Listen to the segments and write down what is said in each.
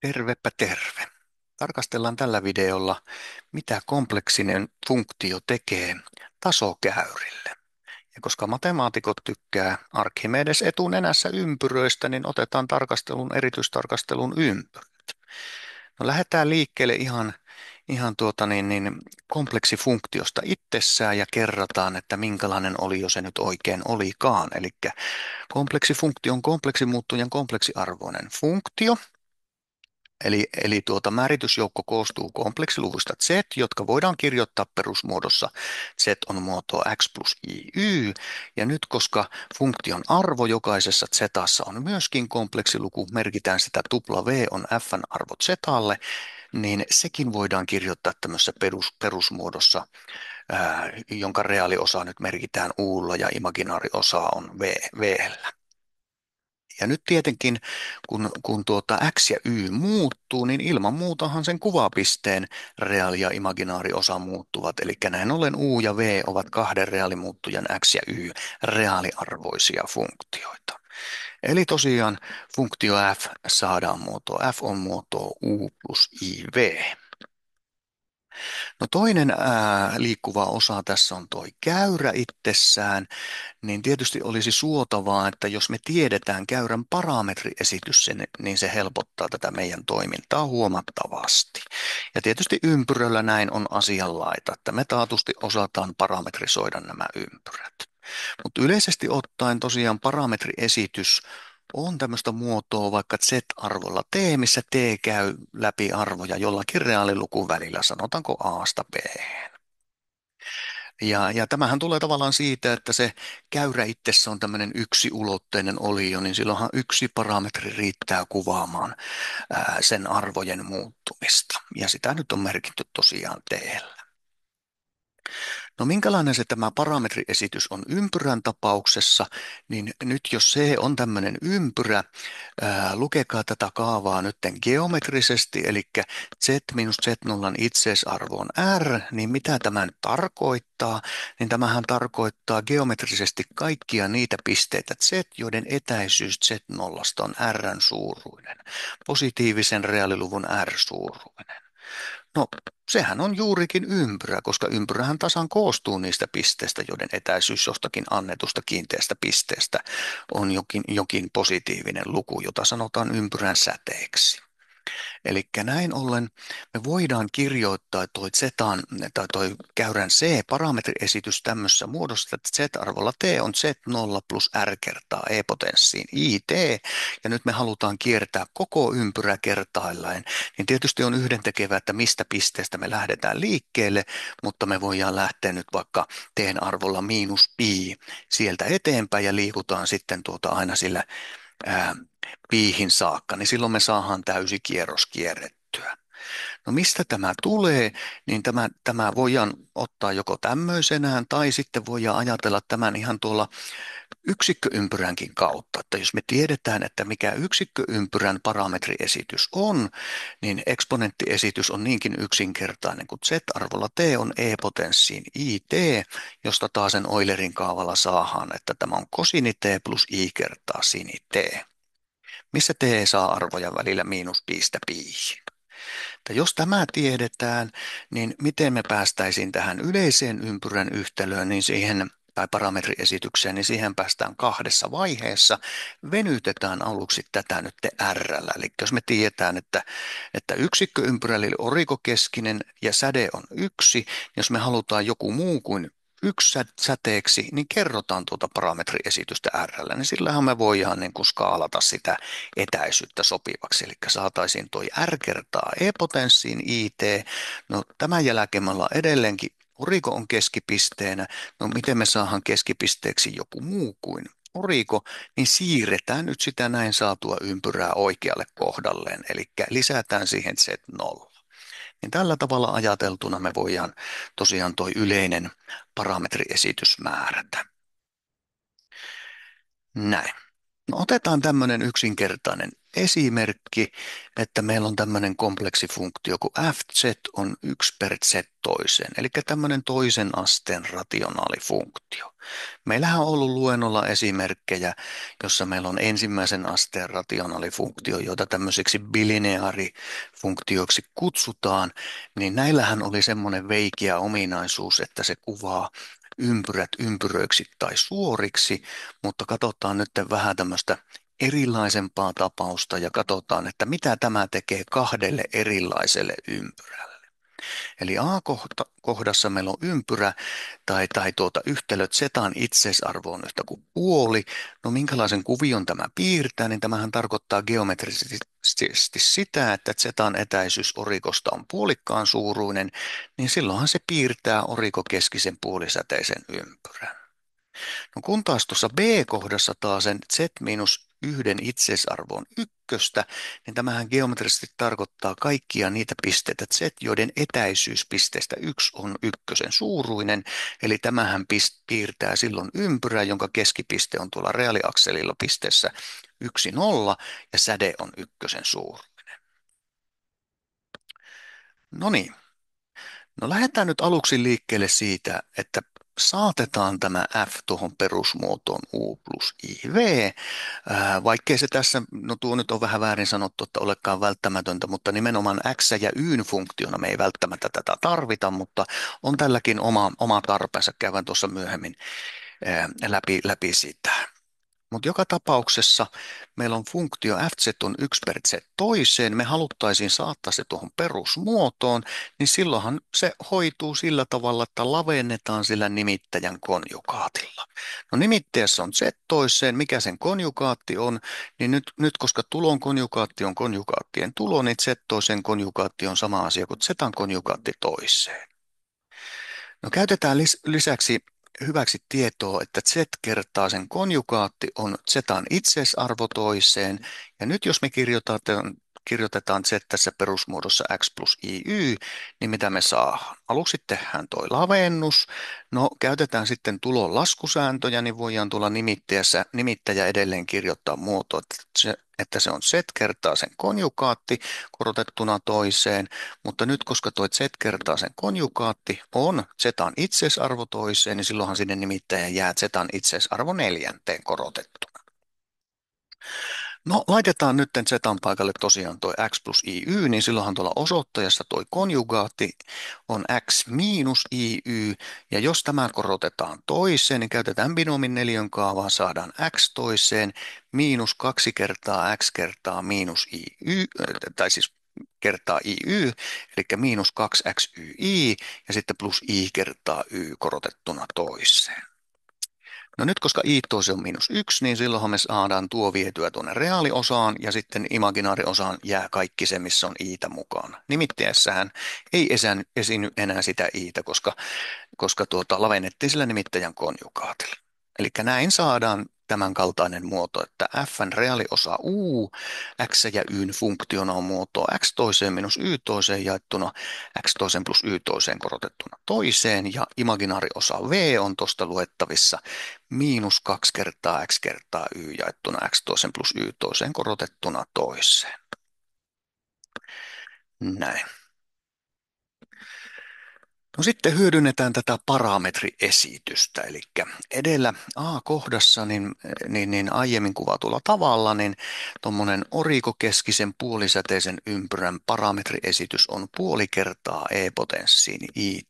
Tervepä terve. Tarkastellaan tällä videolla, mitä kompleksinen funktio tekee tasokäyrille. Ja koska matemaatikot tykkää Archimedes etunenässä ympyröistä, niin otetaan erityistarkastelun ympyrät. No, lähdetään liikkeelle ihan kompleksifunktiosta itsessään ja kerrataan, että minkälainen oli, jos se nyt oikein olikaan. Eli kompleksifunktio on kompleksimuuttujan kompleksiarvoinen funktio. Määritysjoukko koostuu kompleksiluvuista z, jotka voidaan kirjoittaa perusmuodossa z on muotoa x plus iy. Ja nyt koska funktion arvo jokaisessa z:ssä on myöskin kompleksiluku, merkitään sitä tupla v on fn arvo z:lle, niin sekin voidaan kirjoittaa tämmöisessä perusmuodossa, jonka reaaliosa nyt merkitään ulla ja imaginaariosa on v:llä. Ja nyt tietenkin, kun x ja y muuttuu, niin ilman muutahan sen kuvapisteen reaali- ja imaginaariosa muuttuvat. Eli näin ollen u ja v ovat kahden reaalimuuttujan x ja y reaaliarvoisia funktioita. Eli tosiaan funktio f saadaan muotoa, f on muotoa u plus iv. No toinen liikkuva osa tässä on tuo käyrä itsessään, niin tietysti olisi suotavaa, että jos me tiedetään käyrän parametriesitys, niin se helpottaa tätä meidän toimintaa huomattavasti. Ja tietysti ympyröllä näin on asianlaita, että me taatusti osataan parametrisoida nämä ympyrät. Mutta yleisesti ottaen tosiaan parametriesitys on tämmöistä muotoa vaikka z-arvolla t, missä t käy läpi arvoja jollakin reaalilukun välillä, sanotaanko a-sta b. Ja tämähän tulee tavallaan siitä, että se käyrä itsessä on tämmöinen yksiulotteinen olio, niin silloinhan yksi parametri riittää kuvaamaan sen arvojen muuttumista. Ja sitä nyt on merkitty tosiaan teellä. No minkälainen se tämä parametriesitys on ympyrän tapauksessa, niin nyt jos C on tämmöinen ympyrä, lukekaa tätä kaavaa nyt geometrisesti, eli z minus z0 itseisarvo on r, niin mitä tämä nyt tarkoittaa? Niin tämähän tarkoittaa geometrisesti kaikkia niitä pisteitä z, joiden etäisyys z0 on rn suuruinen, positiivisen reaaliluvun r suuruinen. No, sehän on juurikin ympyrä, koska ympyrähän tasan koostuu niistä pisteistä, joiden etäisyys jostakin annetusta kiinteästä pisteestä on jokin positiivinen luku, jota sanotaan ympyrän säteeksi. Eli näin ollen me voidaan kirjoittaa toi käyrän C-parametriesitys tämmöisessä muodossa, että Z-arvolla T on Z0 plus R kertaa E-potenssiin IT, ja nyt me halutaan kiertää koko ympyrä kertailleen, niin tietysti on yhdentekevää, että mistä pisteestä me lähdetään liikkeelle, mutta me voidaan lähteä nyt vaikka T-arvolla miinus pi sieltä eteenpäin ja liikutaan sitten aina sillä piihin saakka, niin silloin me saadaan täysi kierros kierrettyä. No mistä tämä tulee, niin tämä voidaan ottaa joko tämmöisenään tai sitten voidaan ajatella tämän ihan tuolla yksikköympyränkin kautta, että jos me tiedetään, että mikä yksikköympyrän parametriesitys on, niin eksponenttiesitys on niinkin yksinkertainen, kun z-arvolla t on e-potenssiin it, josta taas sen Eulerin kaavalla saadaan, että tämä on kosini t plus i kertaa sini t, missä t saa arvoja välillä miinus piistä piihin. Että jos tämä tiedetään, niin miten me päästäisiin tähän yleiseen ympyrän yhtälöön, niin siihen tai parametriesitykseen, niin siihen päästään kahdessa vaiheessa. Venytetään aluksi tätä nyt r-llä. Eli jos me tiedetään, että yksikköympyrällä eli orikokeskinen ja säde on 1, niin jos me halutaan joku muu kuin yksi säteeksi, niin kerrotaan tuota parametriesitystä r-llä, niin sillähän me voidaan niin kuin skaalata sitä etäisyyttä sopivaksi. Eli saataisiin toi r kertaa e-potenssiin it. No tämän jälkeen me ollaan edelleenkin, oriko on keskipisteenä. No miten me saadaan keskipisteeksi joku muu kuin oriko, niin siirretään nyt sitä näin saatua ympyrää oikealle kohdalleen, eli lisätään siihen z0. Niin tällä tavalla ajateltuna me voidaan tosiaan tuo yleinen parametriesitys määrätä. Näin. No otetaan tämmöinen yksinkertainen esimerkki, että meillä on tämmöinen kompleksifunktio kuin fz on 1 per z toiseen, eli tämmöinen toisen asteen rationaalifunktio. Meillähän on ollut luennolla esimerkkejä, jossa meillä on ensimmäisen asteen rationaalifunktio, joita tämmöisiksi bilineaarifunktioiksi kutsutaan, niin näillähän oli semmoinen veikeä ominaisuus, että se kuvaa ympyrät ympyröiksi tai suoriksi, mutta katsotaan nyt vähän tämmöistä erilaisempaa tapausta ja katsotaan, että mitä tämä tekee kahdelle erilaiselle ympyrälle. Eli A-kohdassa meillä on ympyrä tai yhtälö zetan itseisarvo on yhtä kuin puoli. No minkälaisen kuvion tämä piirtää, niin tämähän tarkoittaa geometrisesti sitä, että zetan etäisyys orikosta on puolikkaan suuruinen, niin silloinhan se piirtää orikokeskisen puolisäteisen ympyrän. No kun taas tuossa B-kohdassa taas sen z miinus yhden itseisarvo on ykköstä, niin tämähän geometrisesti tarkoittaa kaikkia niitä pisteitä z, joiden etäisyys pisteestä 1 on ykkösen suuruinen, eli tämähän piirtää silloin ympyrän, jonka keskipiste on tuolla reaaliakselilla pisteessä 1, 0, ja säde on ykkösen suuruinen. No niin, no lähdetään nyt aluksi liikkeelle siitä, että saatetaan tämä f tuohon perusmuotoon u plus iv, vaikkei se tässä, no tuo nyt on vähän väärin sanottu, että olekaan välttämätöntä, mutta nimenomaan x ja yn funktiona me ei välttämättä tätä tarvita, mutta on tälläkin oma tarpeensa, käydään tuossa myöhemmin läpi sitä. Mutta joka tapauksessa meillä on funktio fz on 1 per z toiseen, me haluttaisiin saattaa se tuohon perusmuotoon, niin silloinhan se hoituu sillä tavalla, että lavennetaan sillä nimittäjän konjugaatilla. No nimittäjässä on z toiseen, mikä sen konjugaatti on, niin nyt koska tulon konjugaatti on konjugaattien tulo, niin z toisen konjugaatti on sama asia kuin zn konjugaatti toiseen. No käytetään lisäksi hyväksi tietoa, että z kertaa sen konjugaatti on zetan itseisarvo toiseen. Ja nyt jos me kirjoitetaan z tässä perusmuodossa x plus iy, niin mitä me saadaan? Aluksi tehdään toi lavennus. No käytetään sitten tulon laskusääntöjä, niin voidaan tulla nimittäjä edelleen kirjoittaa muoto, että se on z kertaa sen konjugaatti korotettuna toiseen, mutta nyt koska tuo z kertaa sen konjugaatti on zetan itseisarvo toiseen, niin silloinhan sinne nimittäjä jää zetan itseisarvo neljänteen korotettuna. No laitetaan nyt zetan paikalle tosiaan tuo x plus iy, niin silloinhan tuolla osoittajassa tuo konjugaatti on x miinus iy, ja jos tämä korotetaan toiseen, niin käytetään binomin neliön kaavaa, saadaan x toiseen miinus 2 kertaa x kertaa miinus iy, tai siis kertaa iy, eli miinus 2xyi, ja sitten plus i kertaa y korotettuna toiseen. No nyt koska i toisi on miinus 1, niin silloinhan me saadaan tuo vietyä tuonne reaaliosaan ja sitten imaginaariosaan jää kaikki se, missä on iitä mukana. Nimittäjässähän ei esiinny enää sitä iitä, koska lavennettiin sillä nimittäjän konjugaatilla. Eli näin saadaan tämän kaltainen muoto, että fn reaaliosa u, x ja yn funktiona on muotoa x toiseen minus y toiseen jaettuna x toiseen plus y toiseen korotettuna toiseen, ja imaginaariosa v on tuosta luettavissa miinus 2 kertaa x kertaa y jaettuna x toiseen plus y toiseen korotettuna toiseen. Näin. No sitten hyödynnetään tätä parametriesitystä, eli edellä A-kohdassa niin aiemmin kuvatulla tavalla, niin tuommoinen orikokeskisen puolisäteisen ympyrän parametriesitys on puoli kertaa e-potenssiin it.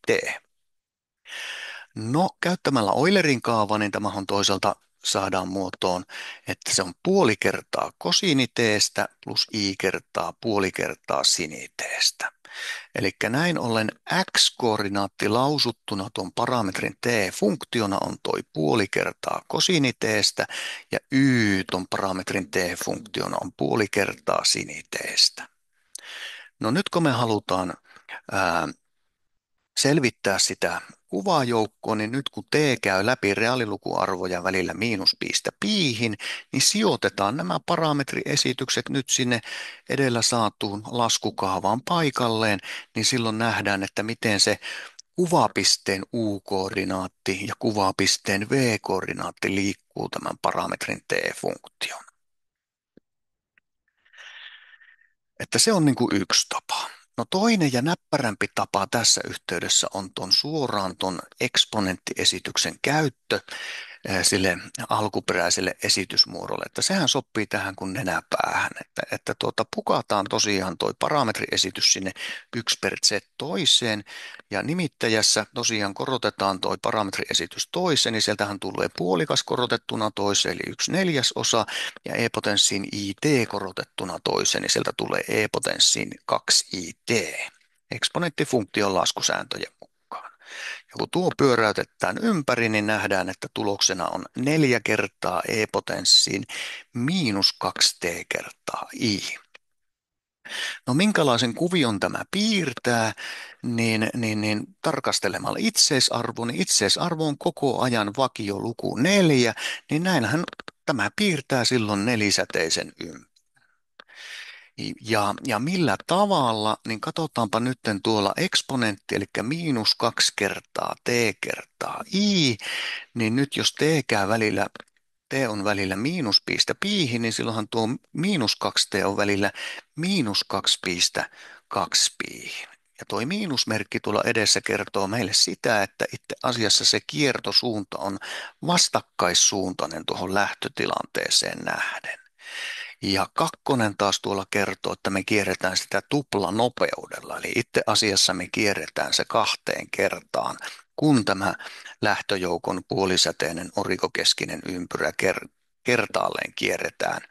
No käyttämällä Eulerin kaavaa, niin tämähän toisaalta saadaan muotoon, että se on puoli kertaa kosiiniteestä plus i kertaa puoli kertaa siniteestä. Eli näin ollen x-koordinaatti lausuttuna tuon parametrin t-funktiona on toi puoli kertaa kosiiniteestä ja y tuon parametrin t-funktiona on puoli kertaa siniteestä. No nyt kun me halutaan selvittää sitä kuvajoukkoa, niin nyt kun t käy läpi reaalilukuarvoja välillä miinus piistä piihin, niin sijoitetaan nämä parametriesitykset nyt sinne edellä saatuun laskukaavaan paikalleen, niin silloin nähdään, että miten se kuvapisteen u-koordinaatti ja kuvapisteen v-koordinaatti liikkuu tämän parametrin t-funktion. Että se on niin kuin yksi tapa. No toinen ja näppärämpi tapa tässä yhteydessä on suoraan ton eksponenttiesityksen käyttö sille alkuperäiselle esitysmuodolle, että sehän sopii tähän kuin nenäpäähän, että pukataan tosiaan toi parametriesitys sinne 1 per z toiseen, ja nimittäjässä tosiaan korotetaan toi parametriesitys toiseen, niin sieltähän tulee puolikas korotettuna toiseen, eli 1/4, ja e-potenssiin it korotettuna toiseen, niin sieltä tulee e-potenssiin 2it, eksponenttifunktion laskusääntöjen mukaan. Ja kun tuo pyöräytetään ympäri, niin nähdään, että tuloksena on 4 kertaa e-potenssiin miinus 2t kertaa i. No minkälaisen kuvion tämä piirtää, niin tarkastelemalla itseisarvo, niin itseisarvo on koko ajan vakioluku 4, niin näinhän tämä piirtää silloin nelisäteisen ympärän. Ja millä tavalla, niin katsotaanpa nytten tuolla eksponentti, eli miinus 2 kertaa t kertaa i, niin nyt jos t on välillä miinus piistä piihin, niin silloinhan tuo miinus 2t on välillä miinus 2 piistä 2 piihin. Ja tuo miinusmerkki tuolla edessä kertoo meille sitä, että itse asiassa se kiertosuunta on vastakkaissuuntainen tuohon lähtötilanteeseen nähden. Ja kakkonen taas tuolla kertoo, että me kierretään sitä tuplanopeudella, eli itse asiassa me kierretään se 2 kertaan, kun tämä lähtöjoukon puolisäteinen orikokeskinen ympyrä kertaalleen kierretään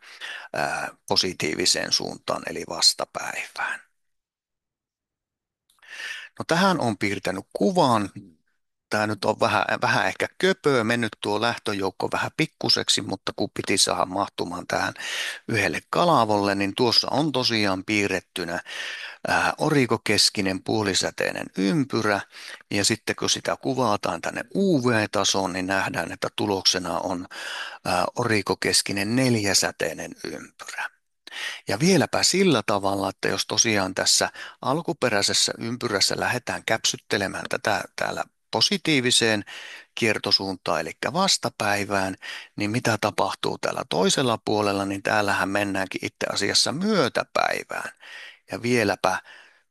positiiviseen suuntaan, eli vastapäivään. No tähän on piirtänyt kuvan. Tämä nyt on vähän ehkä köpöä mennyt tuo lähtöjoukko vähän pikkuseksi, mutta kun piti saada mahtumaan tähän yhdelle kalavolle, niin tuossa on tosiaan piirrettynä orikokeskinen puolisäteinen ympyrä, ja sitten kun sitä kuvataan tänne UV-tasoon, niin nähdään, että tuloksena on orikokeskinen neljäsäteinen ympyrä. Ja vieläpä sillä tavalla, että jos tosiaan tässä alkuperäisessä ympyrässä lähdetään käpsyttelemään tätä täällä positiiviseen kiertosuuntaan, eli vastapäivään, niin mitä tapahtuu täällä toisella puolella, niin täällähän mennäänkin itse asiassa myötäpäivään. Ja vieläpä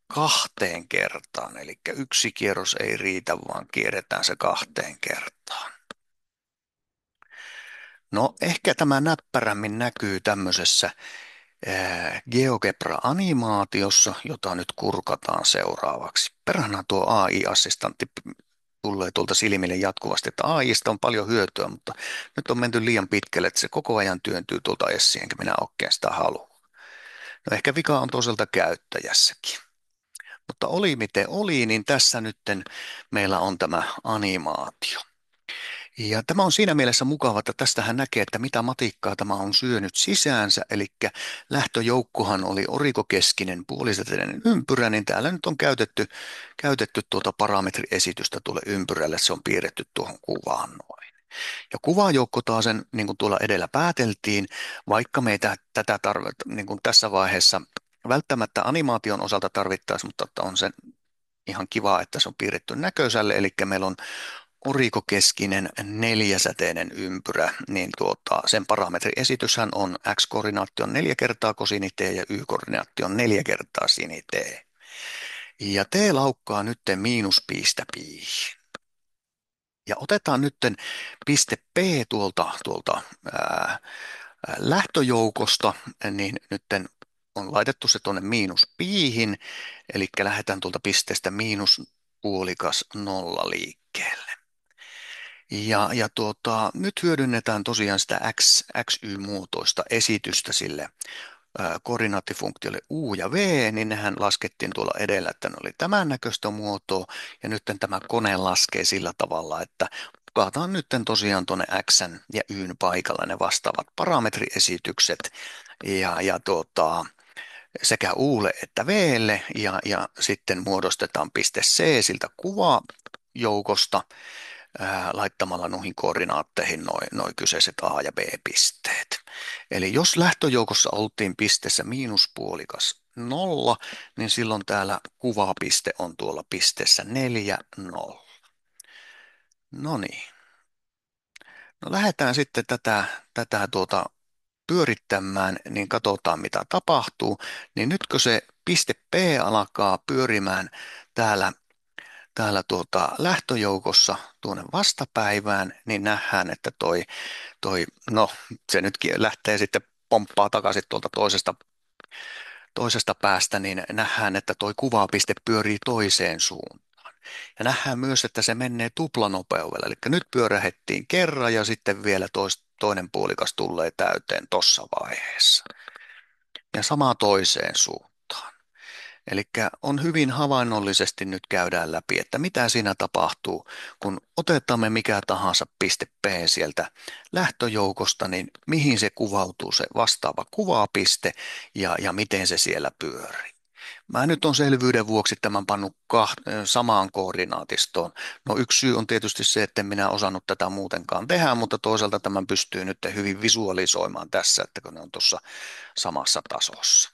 2 kertaan, eli yksi kierros ei riitä, vaan kierretään se 2 kertaan. No ehkä tämä näppärämmin näkyy tämmöisessä GeoGebra-animaatiossa, jota nyt kurkataan seuraavaksi. Perhana tuo AI-assistantti tulee tuolta silmille jatkuvasti, että AIsta on paljon hyötyä, mutta nyt on menty liian pitkälle, että se koko ajan työntyy tuolta essiin, enkä minä oikein sitä halua. No ehkä vika on toiselta käyttäjässäkin. Mutta oli miten oli, niin tässä nytten meillä on tämä animaatio. Ja tämä on siinä mielessä mukava, että tästähän näkee, että mitä matikkaa tämä on syönyt sisäänsä, eli lähtöjoukkohan oli orikokeskinen puolisäteinen ympyrä, niin täällä nyt on käytetty tuota parametriesitystä tuolle ympyrälle, se on piirretty tuohon kuvaan noin. Ja kuvajoukko taas sen, niin kuin tuolla edellä pääteltiin, vaikka meitä tätä niin kuin tässä vaiheessa välttämättä animaation osalta tarvittaisiin, mutta on se ihan kiva, että se on piirretty näköiselle, eli meillä on orikokeskinen neljäsäteinen ympyrä, niin sen parametriesityshän on x-koordinaatti on 4 kertaa cosine t ja y-koordinaatti on 4 kertaa sin t. Ja t laukkaa nyt miinus piistä piihin. Ja otetaan nyt piste P tuolta lähtöjoukosta, niin nyt on laitettu se tuonne miinus piihin, eli lähdetään tuolta pisteestä miinus puolikas nolla liikkeelle. Nyt hyödynnetään tosiaan sitä XY-muotoista esitystä sille koordinaattifunktiolle U ja V, niin nehän laskettiin tuolla edellä, että ne oli tämän näköistä muotoa, ja nyt tämä kone laskee sillä tavalla, että pukataan nyt tosiaan tuonne X ja Yn paikalla ne vastaavat parametriesitykset, sekä Ulle että Vlle, ja sitten muodostetaan piste C siltä kuvajoukosta, laittamalla noihin koordinaatteihin noin kyseiset A- ja B-pisteet. Eli jos lähtöjoukossa oltiin pisteessä miinus puolikas 0, niin silloin täällä kuvapiste on tuolla pisteessä 4, 0. No niin. No lähdetään sitten tätä pyörittämään, niin katsotaan mitä tapahtuu. Niin nyt kun se piste P alkaa pyörimään täällä, lähtöjoukossa tuonne vastapäivään, niin nähdään, että no se nytkin lähtee sitten pomppaa takaisin tuolta toisesta päästä, niin nähdään, että toi kuvapiste pyörii toiseen suuntaan. Ja nähdään myös, että se menee tuplanopeudella. Eli nyt pyörähettiin kerran ja sitten vielä toinen puolikas tulee täyteen tuossa vaiheessa. Ja sama toiseen suuntaan. Eli on hyvin havainnollisesti nyt käydään läpi, että mitä siinä tapahtuu, kun otetaan mikä tahansa piste P sieltä lähtöjoukosta, niin mihin se kuvautuu se vastaava kuvapiste ja miten se siellä pyörii. Mä nyt on selvyyden vuoksi tämän pannut samaan koordinaatistoon. No yksi syy on tietysti se, että en minä osannut tätä muutenkaan tehdä, mutta toisaalta tämän pystyy nyt hyvin visualisoimaan tässä, että kun ne on tuossa samassa tasossa.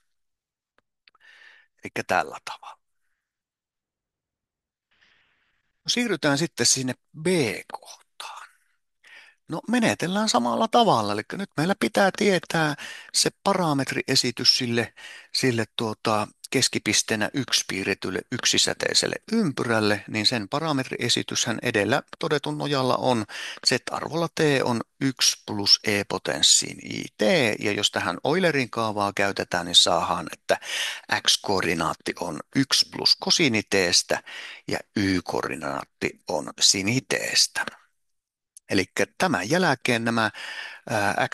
Eli tällä tavalla. No siirrytään sitten sinne B-kohtaan. No menetellään samalla tavalla, eli nyt meillä pitää tietää se parametriesitys sille keskipisteenä yksi piirretylle yksisäteiselle ympyrälle, niin sen parametriesityshän edellä todetun nojalla on z-arvolla t on 1 plus e-potenssiin it, ja jos tähän Eulerin kaavaa käytetään, niin saadaan, että x-koordinaatti on 1 plus kosiini t:stä ja y-koordinaatti on sini t:stä. Eli tämän jälkeen nämä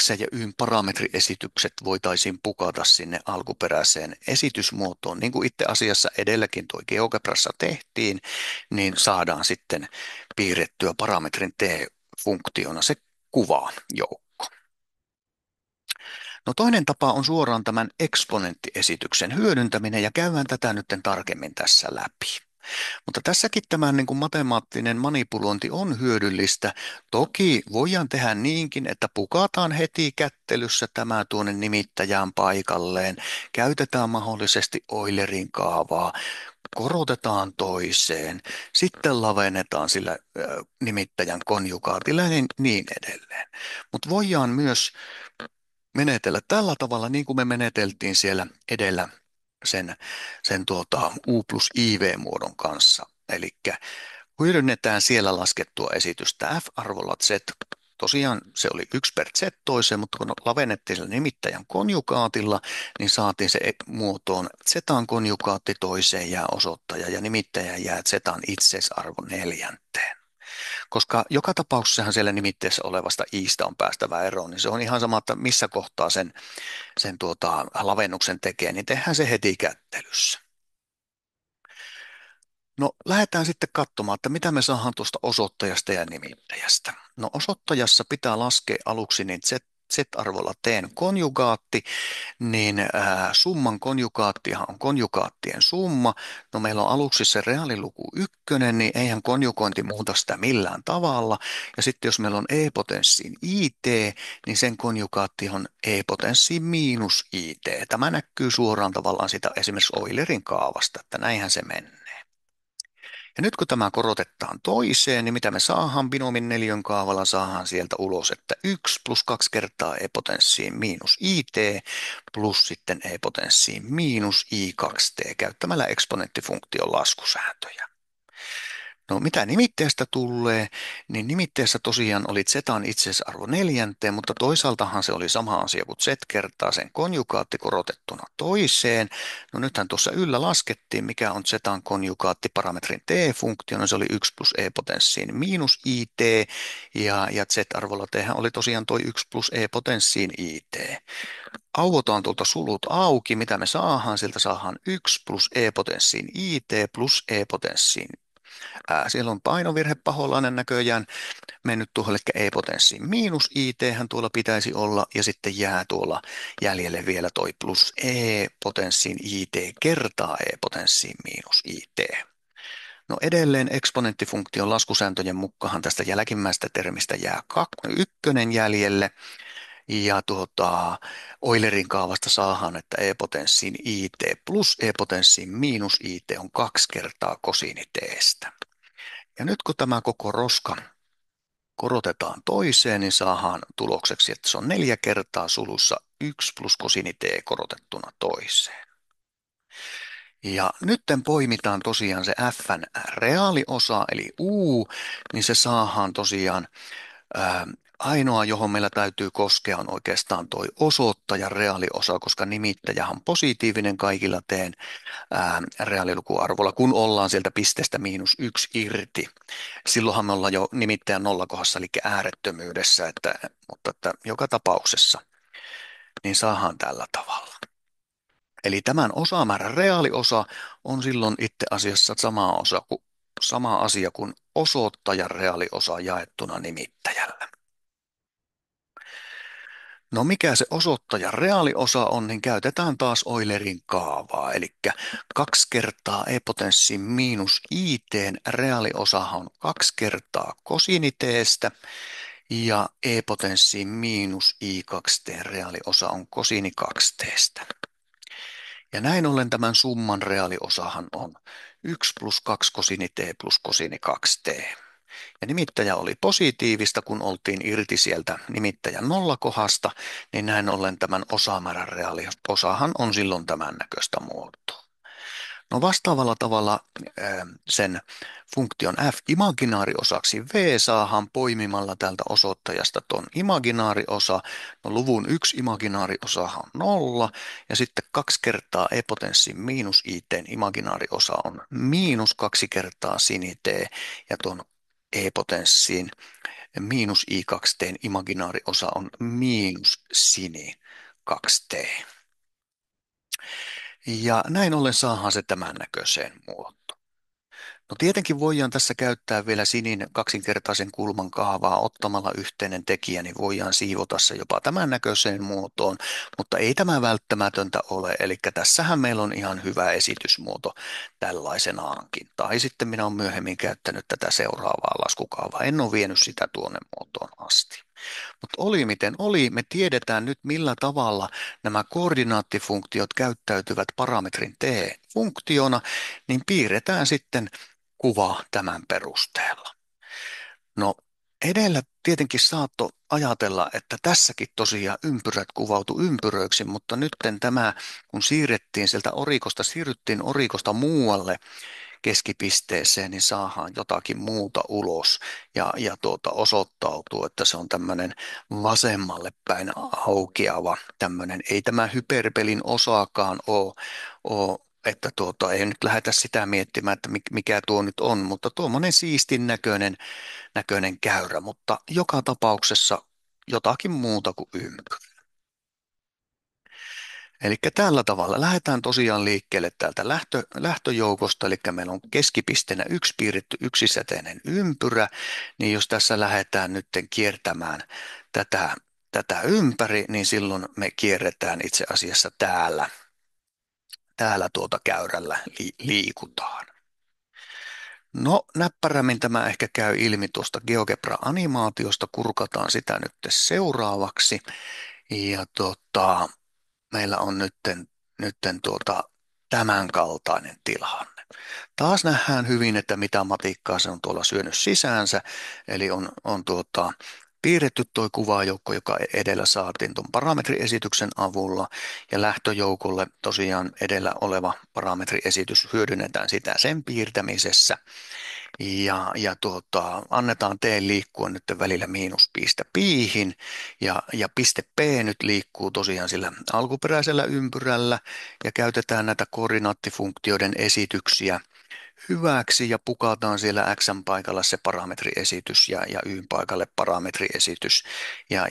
X- ja Y-parametriesitykset voitaisiin pukata sinne alkuperäiseen esitysmuotoon. Niin kuin itse asiassa edelläkin tuo GeoGebrassa tehtiin, niin saadaan sitten piirrettyä parametrin T-funktiona se kuvaan joukko. No toinen tapa on suoraan tämän eksponenttiesityksen hyödyntäminen, ja käydään tätä nyt tarkemmin tässä läpi. Mutta tässäkin tämä niin kuin matemaattinen manipulointi on hyödyllistä. Toki voidaan tehdä niinkin, että pukataan heti kättelyssä tämä tuonne nimittäjään paikalleen, käytetään mahdollisesti Eulerin kaavaa, korotetaan toiseen, sitten lavennetaan sillä nimittäjän konjugaatilla ja niin edelleen. Mutta voidaan myös menetellä tällä tavalla, niin kuin me meneteltiin siellä edellä sen U plus IV-muodon kanssa. Eli hyödynnetään siellä laskettua esitystä F-arvolla Z. Tosiaan se oli 1 per Z toiseen, mutta kun lavennettiin sillä nimittäjän konjugaatilla, niin saatiin se muotoon Z:n konjugaatti toiseen jää osoittaja ja nimittäjä jää Z:n itseisarvo neljänteen. Koska joka tapauksessahan siellä nimitteessä olevasta i'stä on päästävä eroon, niin se on ihan sama, että missä kohtaa sen lavennuksen tekee, niin tehdään se heti kättelyssä. No lähdetään sitten katsomaan, että mitä me saadaan tuosta osoittajasta ja nimittäjästä. No osoittajassa pitää laskea aluksi niin Z-arvolla teen konjugaatti, niin summan konjugaattihan on konjugaattien summa. No meillä on aluksi se reaaliluku 1, niin eihän konjugointi muuta sitä millään tavalla. Ja sitten jos meillä on e-potenssiin it, niin sen konjugaatti on e-potenssiin miinus it. Tämä näkyy suoraan tavallaan sitä esimerkiksi Eulerin kaavasta, että näinhän se menee. Ja nyt kun tämä korotetaan toiseen, niin mitä me saadaan binomin neljön kaavalla, saadaan sieltä ulos, että 1 plus 2 kertaa e-potenssiin miinus it plus sitten e-potenssiin miinus i2t käyttämällä eksponenttifunktion laskusääntöjä. No mitä nimitteestä tulee, niin nimitteessä tosiaan oli zetan itseisarvo neljänteen, mutta toisaaltahan se oli sama asia kuin z kertaa sen konjugaatti korotettuna toiseen. No nythän tuossa yllä laskettiin, mikä on zetan konjugaatti parametrin t-funktiona, se oli 1 plus e-potenssiin miinus it, ja z-arvolla t oli tosiaan toi 1 plus e-potenssiin it. Auvotaan tuolta sulut auki, mitä me saadaan, sieltä saadaan 1 plus e-potenssiin it plus e-potenssiin. Siellä on painovirhe paholainen näköjään mennyt tuohon, eli e-potenssiin miinus it hän tuolla pitäisi olla, ja sitten jää tuolla jäljelle vielä toi plus e-potenssiin it kertaa e-potenssiin miinus it. No edelleen eksponenttifunktion laskusääntöjen mukaan tästä jälkimmäistä termistä jää 1 jäljelle, ja Eulerin kaavasta saadaan, että e-potenssiin it plus e-potenssiin miinus it on 2 kertaa kosiini t:stä. Ja nyt kun tämä koko roska korotetaan toiseen, niin saadaan tulokseksi, että se on 4 kertaa sulussa 1 plus kosiini t korotettuna toiseen. Ja nytten poimitaan tosiaan se f:n reaaliosa, eli u, niin se saadaan tosiaan ainoa, johon meillä täytyy koskea, on oikeastaan toi osoittajan reaaliosa, koska nimittäjähän on positiivinen kaikilla teen reaalilukuarvolla, kun ollaan sieltä pisteestä -1 irti. Silloinhan me ollaan jo nimittäjän nollakohdassa, eli äärettömyydessä, mutta että joka tapauksessa niin saadaan tällä tavalla. Eli tämän osamäärän reaaliosa on silloin itse asiassa sama asia kuin osoittajan reaaliosa jaettuna nimittäjällä. No mikä se osoittajan reaaliosa on, niin käytetään taas Eulerin kaavaa, eli 2 kertaa e-potenssiin miinus it reaaliosahan on 2 kertaa kosiini t:stä, ja e-potenssiin miinus i2t reaaliosa on kosiini 2t:stä. Ja näin ollen tämän summan reaaliosahan on 1 plus 2 kosiini t plus kosiini 2t. Ja nimittäjä oli positiivista, kun oltiin irti sieltä nimittäjän nollakohdasta, niin näin ollen tämän osamäärän reaaliosahan on silloin tämän näköistä muotoa. No vastaavalla tavalla sen funktion f imaginaariosaksi v saadaan poimimalla tältä osoittajasta tuon imaginaariosa. No luvun 1 imaginaariosa on 0 ja sitten 2 kertaa e-potenssiin miinus it imaginaariosa on miinus 2 kertaa sin t ja tuon e-potenssiin miinus i2t imaginaariosa on miinus sin 2t. Ja näin ollen saadaan se tämän näköiseen muotoon. No tietenkin voidaan tässä käyttää vielä sinin kaksinkertaisen kulman kaavaa ottamalla yhteinen tekijä, niin voidaan siivota se jopa tämän näköiseen muotoon, mutta ei tämä välttämätöntä ole, eli tässähän meillä on ihan hyvä esitysmuoto tällaisenaankin. Tai sitten minä olen myöhemmin käyttänyt tätä seuraavaa laskukaavaa, en ole vienyt sitä tuonne muotoon asti. Mutta oli miten oli, me tiedetään nyt millä tavalla nämä koordinaattifunktiot käyttäytyvät parametrin t-funktiona, niin piirretään sitten kuva tämän perusteella. No edellä tietenkin saattoi ajatella, että tässäkin tosiaan ympyrät kuvautu ympyröiksi, mutta nytten tämä, kun siirryttiin orikosta muualle keskipisteeseen, niin saadaan jotakin muuta ulos ja osoittautuu, että se on tämmöinen vasemmalle päin aukeava tämmöinen, ei tämä hyperpelin osaakaan ole että ei nyt lähdetä sitä miettimään, että mikä tuo nyt on, mutta tuommoinen siistin näköinen käyrä, mutta joka tapauksessa jotakin muuta kuin ympyrä. Eli tällä tavalla lähdetään tosiaan liikkeelle täältä lähtöjoukosta, eli meillä on keskipisteenä yksi piirretty yksisäteinen ympyrä, niin jos tässä lähdetään nyt kiertämään tätä ympäri, niin silloin me kierretään itse asiassa täällä käyrällä liikutaan. No näppärämmin tämä ehkä käy ilmi tuosta GeoGebra-animaatiosta, kurkataan sitä nyt seuraavaksi. Ja meillä on nytten tämän kaltainen tilanne. Taas nähdään hyvin, että mitä matikkaa se on tuolla syönyt sisäänsä, eli on piirretty tuo kuvajoukko, joka edellä saatiin tuon parametriesityksen avulla, ja lähtöjoukolle tosiaan edellä oleva parametriesitys hyödynnetään sitä sen piirtämisessä, ja annetaan t liikkua nyt välillä miinuspiistä piihin, ja piste p nyt liikkuu tosiaan sillä alkuperäisellä ympyrällä, ja käytetään näitä koordinaattifunktioiden esityksiä hyväksi ja pukataan siellä x paikalla se parametriesitys ja y paikalle parametriesitys ja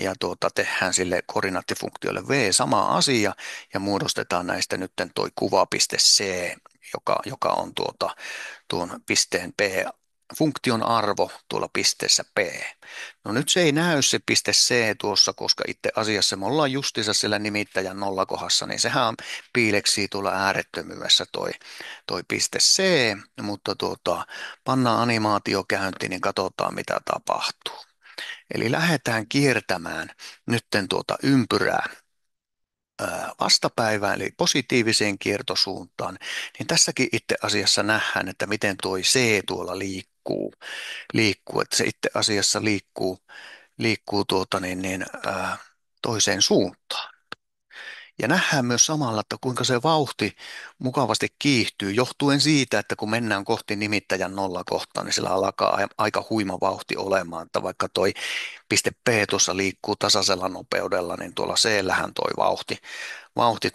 tehdään sille koordinaattifunktiolle v sama asia ja muodostetaan näistä nyt toi kuvapiste c, joka on tuon pisteen p funktion arvo tuolla pisteessä P. No nyt se ei näy se piste C tuossa, koska itse asiassa me ollaan justiinsa sillä nimittäjän nollakohdassa, niin sehän piileksii tuolla äärettömyydessä toi piste C, mutta pannaan animaatio käyntiin, niin katsotaan mitä tapahtuu. Eli lähdetään kiertämään nytten ympyrää vastapäivään, eli positiiviseen kiertosuuntaan, niin tässäkin itse asiassa nähdään, että miten tuo C tuolla liikkuu. liikkuu, että se itse asiassa liikkuu toiseen suuntaan. Ja nähdään myös samalla, että kuinka se vauhti mukavasti kiihtyy, johtuen siitä, että kun mennään kohti nimittäjän nollakohtaa, niin sillä alkaa aika huima vauhti olemaan. Että vaikka toi piste P tuossa liikkuu tasaisella nopeudella, niin tuolla C-lähän toi vauhti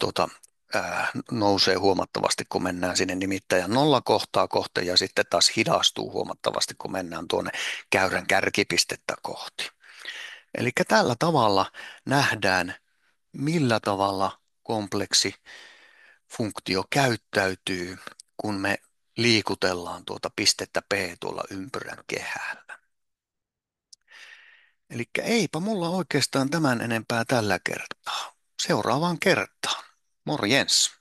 nousee huomattavasti, kun mennään sinne nimittäjän nollakohtaa kohti, ja sitten taas hidastuu huomattavasti, kun mennään tuonne käyrän kärkipistettä kohti. Eli tällä tavalla nähdään, millä tavalla kompleksi funktio käyttäytyy, kun me liikutellaan tuota pistettä P tuolla ympyrän kehällä. Eli eipä mulla oikeastaan tämän enempää tällä kertaa. Seuraavaan kertaan. Morjens.